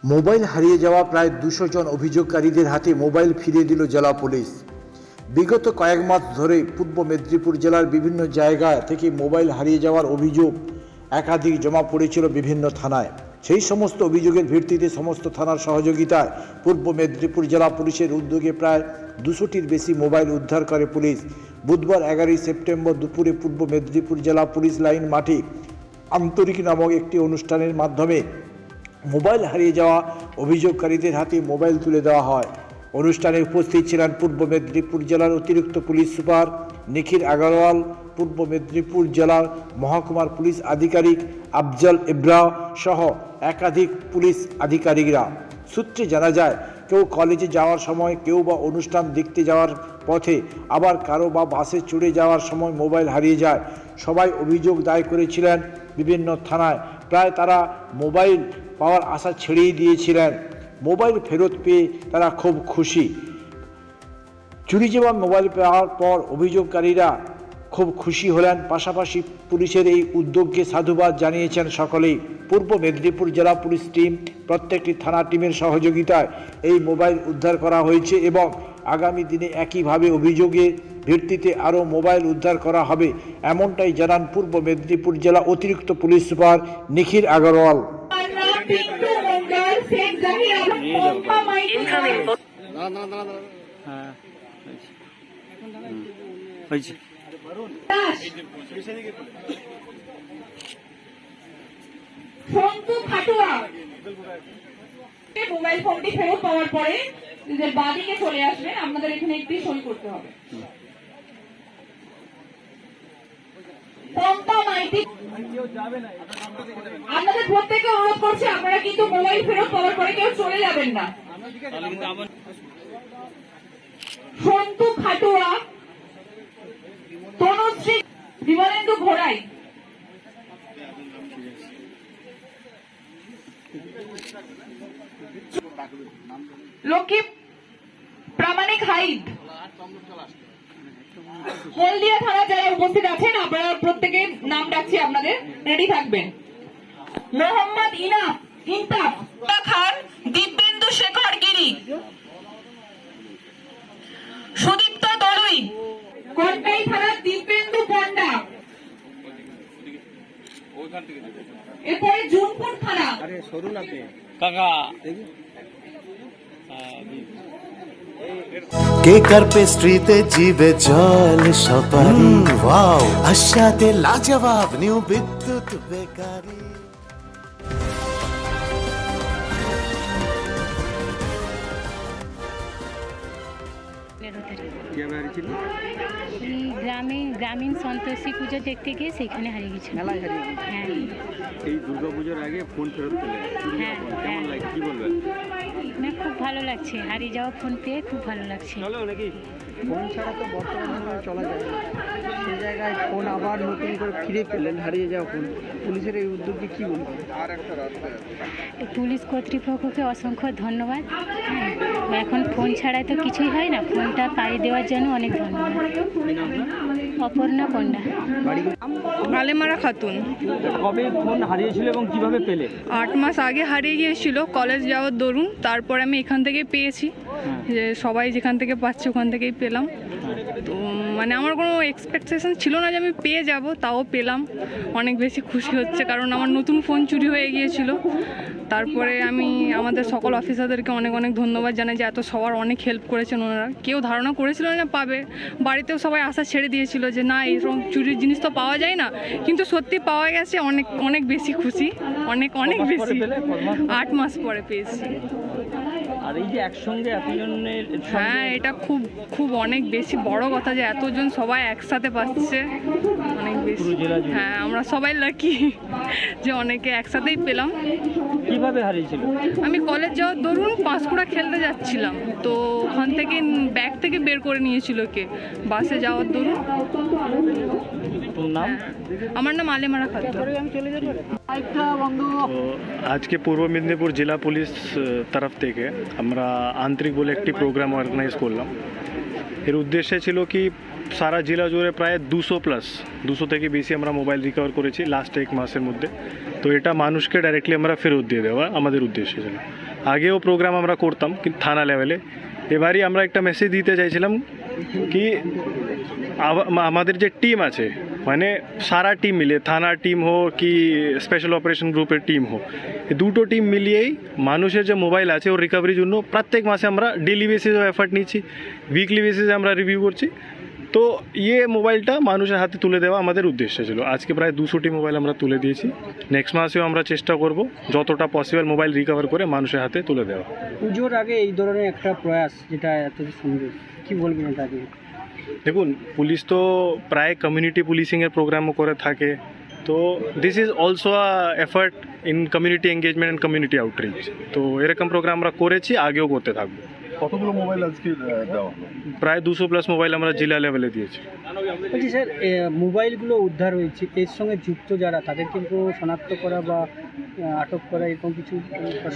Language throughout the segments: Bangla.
মোবাইল হারিয়ে যাওয়া প্রায় 200 জন অভিযোগকারীদের হাতে মোবাইল ফিরিয়ে দিল জেলা পুলিশ। বিগত কয়েক মাস ধরে পূর্ব মেদিনীপুর জেলার বিভিন্ন জায়গা থেকে মোবাইল হারিয়ে যাওয়ার অভিযোগ একাধিক জমা পড়েছিল বিভিন্ন থানায়। সেই সমস্ত অভিযোগের ভিত্তিতে সমস্ত থানার সহযোগিতায় পূর্ব মেদিনীপুর জেলা পুলিশের উদ্যোগে প্রায় 200টির বেশি মোবাইল উদ্ধার করে পুলিশ। বুধবার 11 সেপ্টেম্বর দুপুরে পূর্ব মেদিনীপুর জেলা পুলিশ লাইন মাঠে আন্তরিক নামক একটি অনুষ্ঠানের মাধ্যমে মোবাইল হারিয়ে যাওয়া অভিযোগকারীদের হাতে মোবাইল তুলে দেওয়া হয়। অনুষ্ঠানে উপস্থিত ছিলেন পূর্ব মেদিনীপুর জেলার অতিরিক্ত পুলিশ সুপার নিখিল আগরওয়াল, পূর্ব মেদিনীপুর জেলার মহকুমার পুলিশ আধিকারিক আফজল ইব্রাহ সহ একাধিক পুলিশ আধিকারিকরা। সূত্রে জানা যায়, কেউ কলেজে যাওয়ার সময়, কেউ বা অনুষ্ঠান দেখতে যাওয়ার পথে, আবার কারো বা বাসে চড়ে যাওয়ার সময় মোবাইল হারিয়ে যায়। সবাই অভিযোগ দায়ের করেছিলেন বিভিন্ন থানায়। প্রায় তারা মোবাইল পাওয়ার আশা ছেড়েই দিয়েছিলেন। মোবাইল ফেরত পেয়ে তারা খুব খুশি। চুরি যাওয়া মোবাইল পাওয়ার পর অভিযোগকারীরা খুব খুশি হলেন। পাশাপাশি পুলিশের এই উদ্যোগকে সাধুবাদ জানিয়েছেন সকলেই। পূর্ব মেদিনীপুর জেলা পুলিশ টিম প্রত্যেকটি থানা টিমের সহযোগিতায় এই মোবাইল উদ্ধার করা হয়েছে এবং আগামী দিনে একইভাবে অভিযোগের ভিত্তিতে আরও মোবাইল উদ্ধার করা হবে, এমনটাই জানান পূর্ব মেদিনীপুর জেলা অতিরিক্ত পুলিশ সুপার নিখিল আগরওয়াল। মোবাইল ফোনটি ফেরত পাওয়ার পরে নিজের বাড়িতে চলে আসবেন, আপনাদের এখানে একটি সই করতে হবে। আপনাদের প্রত্যেকে অনুরোধ করছি, আপনারা কিন্তু মোবাইল ফেরত পাওয়ার পরে কেউ চলে যাবেন না। সন্তু খাটুয়া, তনুশ্রী, বিমলেন্দু ঘোড়াই, লক্ষ্মী প্রামাণিক হাইদ, হলদিয়া থানা যারা উপস্থিত আছেন আপনারা প্রত্যেকে নাম ডাকছি, আপনাদের রেডি থাকবেন। মোহাম্মদ ইনতাফ খান, দিব্যেন্দু শেখর গিরি, সুদীপ্ত দলুই, কটকাই থানা দিব্যেন্দু পন্ডা, এরপরে জুনপুর থানা কেকার পেস্ট্রিতে জিবে জল সপারি, ওয়াও আশাতে লাজবাব নিউ বিদ্যুৎ বেকারি। গ্রামীণ সন্তোষী পুজো দেখতে গিয়ে সেখানে হারিয়ে গেছে। হ্যাঁ, এই দুর্গাপুজোর আগে ফোন ফেরত পেলেন, কেমন লাগে, কি বলবেন? না, খুব ভালো লাগছে, হারিয়ে যাওয়া ফোন পেয়ে খুব ভালো লাগছে। ফোন ছাড়া তো বর্তমানে চলা যায় না, সেই জায়গায় ফোন আবার নতুন করে ফিরে পেলেন, হারিয়ে যাওয়া ফোন। পুলিশের এই উদ্যোগকে কি বলবেন? পুলিশ কর্তৃপক্ষকে অসংখ্য ধন্যবাদ। এখন ফোন ছাড়াই তো কিছুই হয় না, ফোনটা পাইয়ে দেওয়ার জন্য অনেক ধন্যবাদ। অপর্ণা পণ্ডা। আলেমারা খাতুন। কবে ফোন হারিয়েছিল এবং কিভাবে পেলে? 8 মাস আগে হারিয়ে গিয়েছিল কলেজ যাওয়ার দরুন, তারপর আমি এখান থেকে পেয়েছি, যে সবাই যেখান থেকে পাচ্ছে ওখান থেকেই পেলাম। তো মানে আমার কোনো এক্সপেকটেশন ছিল না যে আমি পেয়ে যাব, তাও পেলাম, অনেক বেশি খুশি হচ্ছে, কারণ আমার নতুন ফোন চুরি হয়ে গিয়েছিল। তারপরে আমি আমাদের সকল অফিসারদেরকে অনেক অনেক ধন্যবাদ জানাই যে এত সবার অনেক হেল্প করেছেন ওনারা। কেউ ধারণা করেছিল না পাবে, বাড়িতেও সবাই আশা ছেড়ে দিয়েছিল যে না এইরকম চুরির জিনিস তো পাওয়া যায় না, কিন্তু সত্যি পাওয়া গেছে। অনেক অনেক বেশি খুশি, অনেক অনেক বেশি। 8 মাস পরে পেয়েছি। আর এই যে একসঙ্গে এতজনের, হ্যাঁ, এটা খুব খুব অনেক বেশি বড় কথা যে এতজন সবাই একসাথে পাচ্ছে, অনেক বেশি। হ্যাঁ, আমরা সবাই লাকি যে অনেকে একসাথেই পেলাম। কিভাবে হারিয়েছিল? আমি কলেজ যাওয়ার দরুন পাঁশকুড়া খেলতে যাচ্ছিলাম, তো ওখান থেকে ব্যাগ থেকে বের করে নিয়েছিল কে, বাসে যাওয়ার দরুন। আমার নাম আলেমারা খাতুন। আজকে পূর্ব মেদিনীপুর জেলা পুলিশ তরফ থেকে আমরা আন্তরিক বলে একটি প্রোগ্রাম অর্গানাইজ করলাম। এর উদ্দেশ্য ছিল কি সারা জেলা জুড়ে প্রায় 200 থেকে বেশি আমরা মোবাইল রিকভার করেছি লাস্ট 1 মাসের মধ্যে। তো এটা মানুষকে ডাইরেক্টলি আমরা ফেরত দিয়ে দেওয়া আমাদের উদ্দেশ্য ছিল। আগেও প্রোগ্রাম আমরা করতাম কিন্তু থানা লেভেলে। এবারই আমরা একটা মেসেজ দিতে চাইছিলাম কি আমাদের যে টিম আছে মানে সারা টিম মিলিয়ে থানার টিম হোক কি স্পেশাল অপারেশন গ্রুপের টিম হোক, এই দুটো টিম মিলিয়েই মানুষের যে মোবাইল আছে ওর রিকভারির জন্য প্রত্যেক মাসে আমরা ডেলি বেসিসে এফার্ট নিচ্ছি, উইকলি বেসিসে আমরা রিভিউ করছি। তো মোবাইলটা মানুষের হাতে তুলে দেওয়া আমাদের উদ্দেশ্য ছিল। আজকে প্রায় 200টি মোবাইল আমরা তুলে দিয়েছি। নেক্সট মাসেও আমরা চেষ্টা করব যতটা পসিবল মোবাইল রিকভার করে মানুষের হাতে তুলে দেওয়া। পুজোর আগে এই ধরনের একটা প্রয়াস যেটা এত সুন্দর, কি বলবেন এটা নিয়ে? দেখুন, পুলিশ তো প্রায় কমিউনিটি পুলিশিংয়ের প্রোগ্রামও করে থাকে, তো this is also a effort in community engagement and community outreach. তো এরকম প্রোগ্রাম আমরা করেছি, আগেও করতে থাকবো। কতগুলো মোবাইল আজকে দেওয়া হলো? প্রায় 200+ মোবাইল আমরা জেলা লেভেলে দিয়েছি। বলছি স্যার, মোবাইলগুলো উদ্ধার হয়েছে, এর সঙ্গে যুক্ত যারা তাদেরকে শনাক্ত করা বা আটক করা এরকম কিছু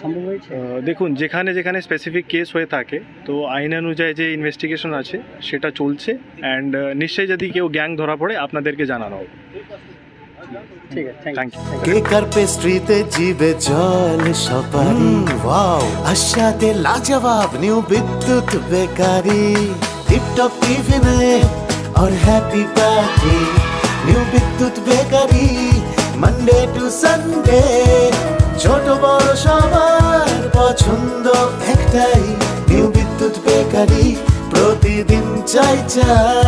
সম্ভব হয়েছে? দেখুন, যেখানে যেখানে স্পেসিফিক কেস হয়ে থাকে তো আইন অনুযায়ী যে ইনভেস্টিগেশন আছে সেটা চলছে, অ্যান্ড নিশ্চয়ই যদি কেউ গ্যাং ধরা পড়ে আপনাদেরকে জানানো হবে। ঠিক আছে, থ্যাংক ইউ। কেকার পেস্ট্রিতে জিবে জল সপারি, ওয়াও আশাতে লাজবাব নিউ বিদ্যুৎ বেকারি, টিপটপ টিফিনে और हैप्पी पार्टी নিউ বিদ্যুৎ বেকারি, মানডে টু সানডে ছোট বড় সবার পছন্দ একটাই, নিউ বিদ্যুৎ বেকারি প্রতিদিন চাই চাই।